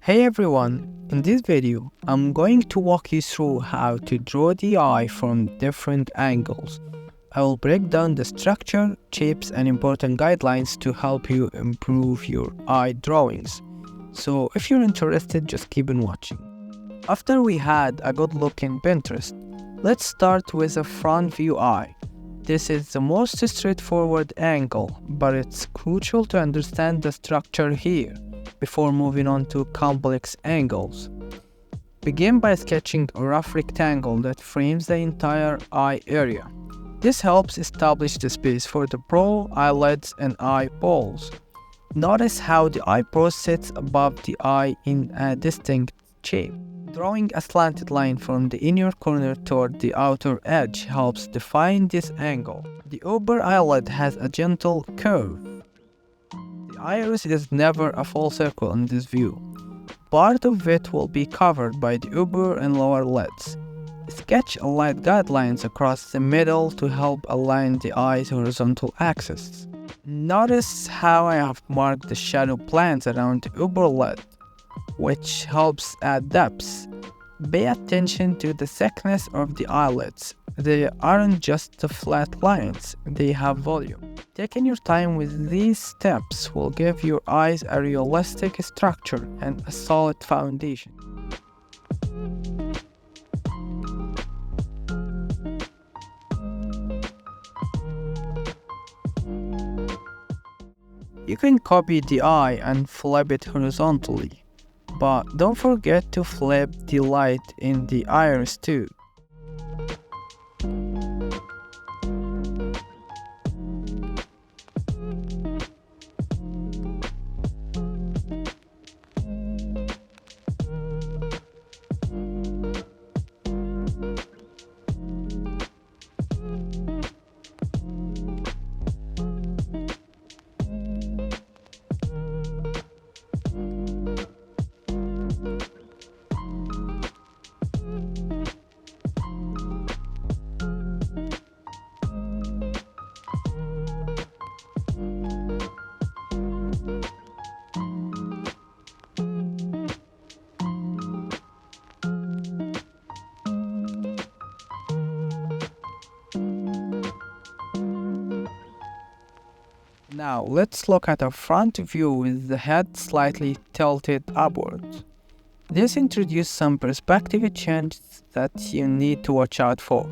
Hey everyone, in this video I'm going to walk you through how to draw the eye from different angles. I will break down the structure, shapes and important guidelines to help you improve your eye drawings. So if you're interested, just keep on watching. After we had a good look in Pinterest, let's start with a front view eye. This is the most straightforward angle, but it's crucial to understand the structure here before moving on to complex angles. Begin by sketching a rough rectangle that frames the entire eye area. This helps establish the space for the brow, eyelids, and eyeballs. Notice how the eyebrow sits above the eye in a distinct shape. Drawing a slanted line from the inner corner toward the outer edge helps define this angle. The upper eyelid has a gentle curve. The iris is never a full circle in this view. Part of it will be covered by the upper and lower lids. Sketch light guidelines across the middle to help align the eye's horizontal axis. Notice how I have marked the shadow planes around the upper lid, which helps add depth. Pay attention to the thickness of the eyelids. They aren't just flat lines, they have volume. Taking your time with these steps will give your eyes a realistic structure and a solid foundation. You can copy the eye and flip it horizontally, but don't forget to flip the light in the iris too. Now let's look at a front view with the head slightly tilted upwards. This introduces some perspective changes that you need to watch out for.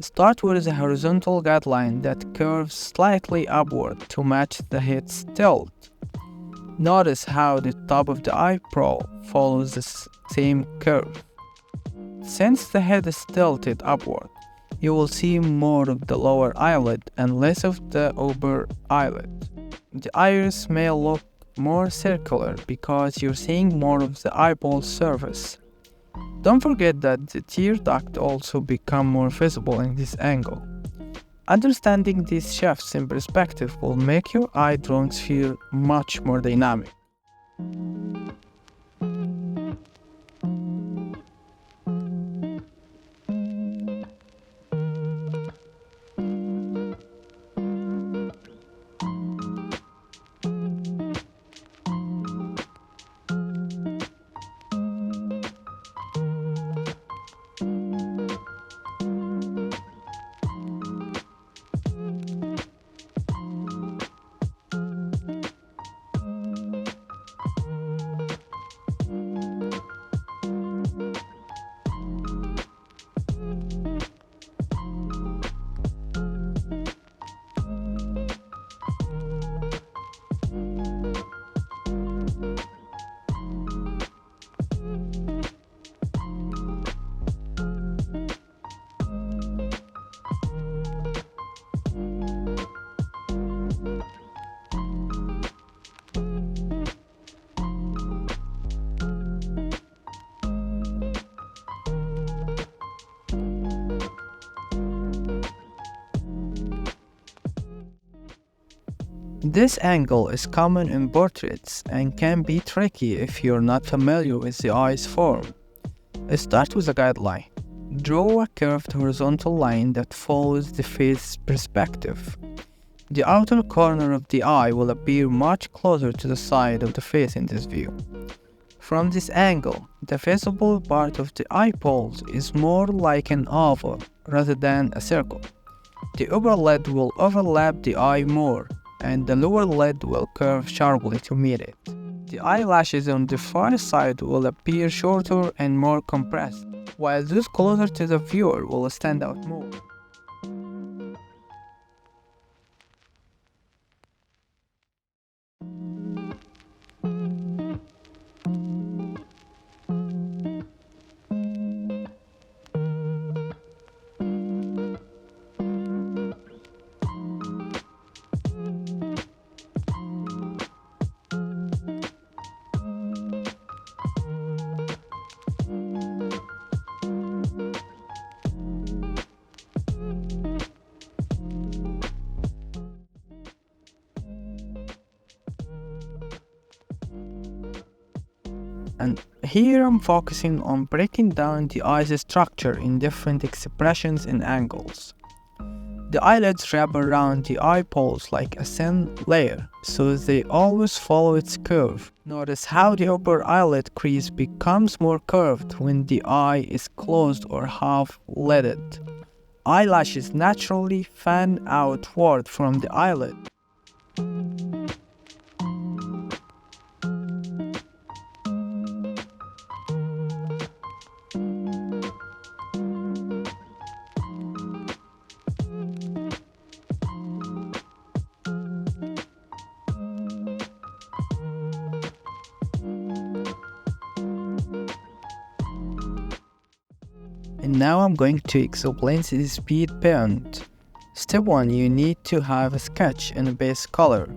Start with a horizontal guideline that curves slightly upward to match the head's tilt. Notice how the top of the eyebrow follows the same curve. Since the head is tilted upward, you will see more of the lower eyelid and less of the upper eyelid. The iris may look more circular because you're seeing more of the eyeball surface. Don't forget that the tear duct also become more visible in this angle. Understanding these shifts in perspective will make your eye drawings feel much more dynamic. This angle is common in portraits and can be tricky if you're not familiar with the eye's form. Start with a guideline. Draw a curved horizontal line that follows the face perspective. The outer corner of the eye will appear much closer to the side of the face in this view. From this angle, the visible part of the eyeballs is more like an oval rather than a circle. The upper lid will overlap the eye more, and the lower lid will curve sharply to meet it. The eyelashes on the far side will appear shorter and more compressed, while those closer to the viewer will stand out more. And here I'm focusing on breaking down the eye's structure in different expressions and angles. The eyelids wrap around the eyeballs like a thin layer, so they always follow its curve. Notice how the upper eyelid crease becomes more curved when the eye is closed or half-lidded. Eyelashes naturally fan outward from the eyelid. And now I'm going to explain the speed bend. Step 1, you need to have a sketch and a base color.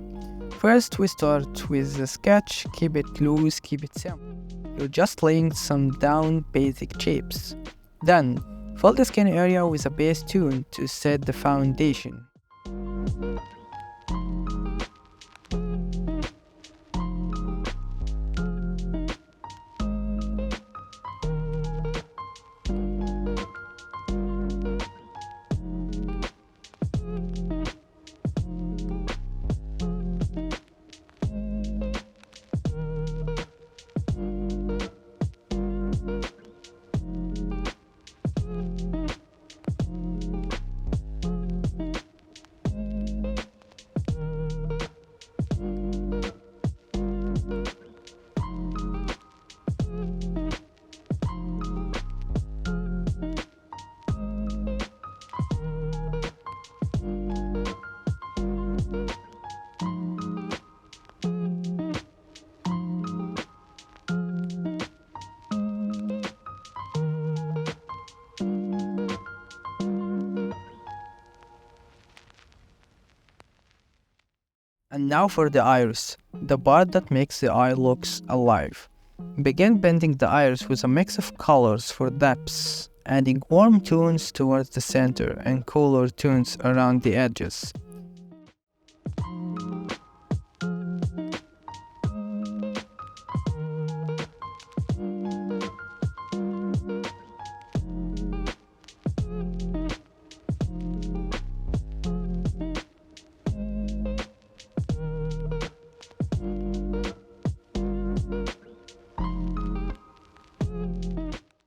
First we start with the sketch, keep it loose, keep it simple. You're just laying some down basic shapes. Then, fill the skin area with a base tone to set the foundation. And now for the iris, the part that makes the eye looks alive. Begin bending the iris with a mix of colors for depths, adding warm tones towards the center and cooler tones around the edges.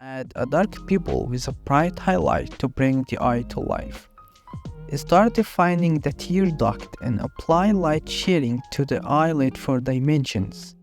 Add a dark pupil with a bright highlight to bring the eye to life. Start defining the tear duct and apply light shading to the eyelid for dimensions.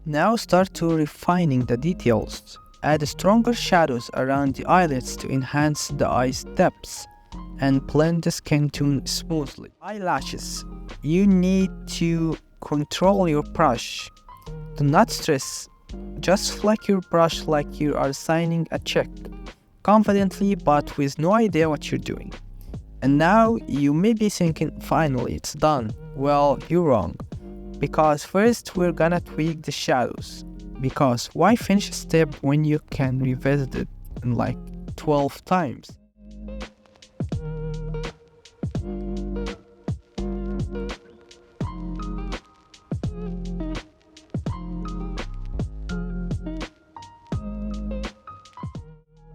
Now start to refining the details. Add stronger shadows around the eyelids to enhance the eye's depths and blend the skin tone smoothly. Eyelashes. You need to control your brush. Do not stress. Just flick your brush like you are signing a check, confidently but with no idea what you're doing. And now you may be thinking, finally it's done. Well, you're wrong. Because first we're gonna tweak the shadows. Because why finish a step when you can revisit it in like 12 times?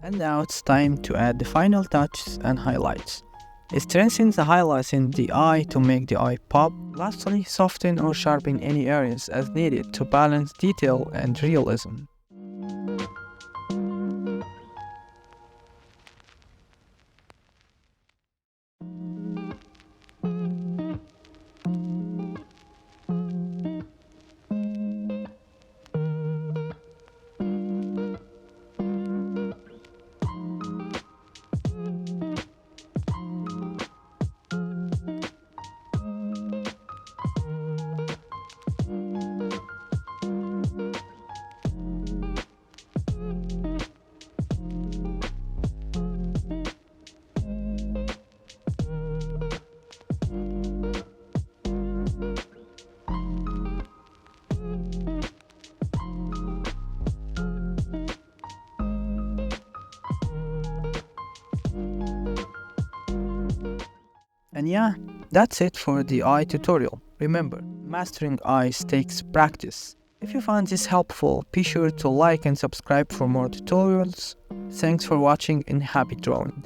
And now it's time to add the final touches and highlights. Strengthen the highlights in the eye to make the eye pop. Lastly, soften or sharpen any areas as needed to balance detail and realism. And yeah, that's it for the eye tutorial. Remember, mastering eyes takes practice. If you found this helpful, be sure to like and subscribe for more tutorials. Thanks for watching and happy drawing.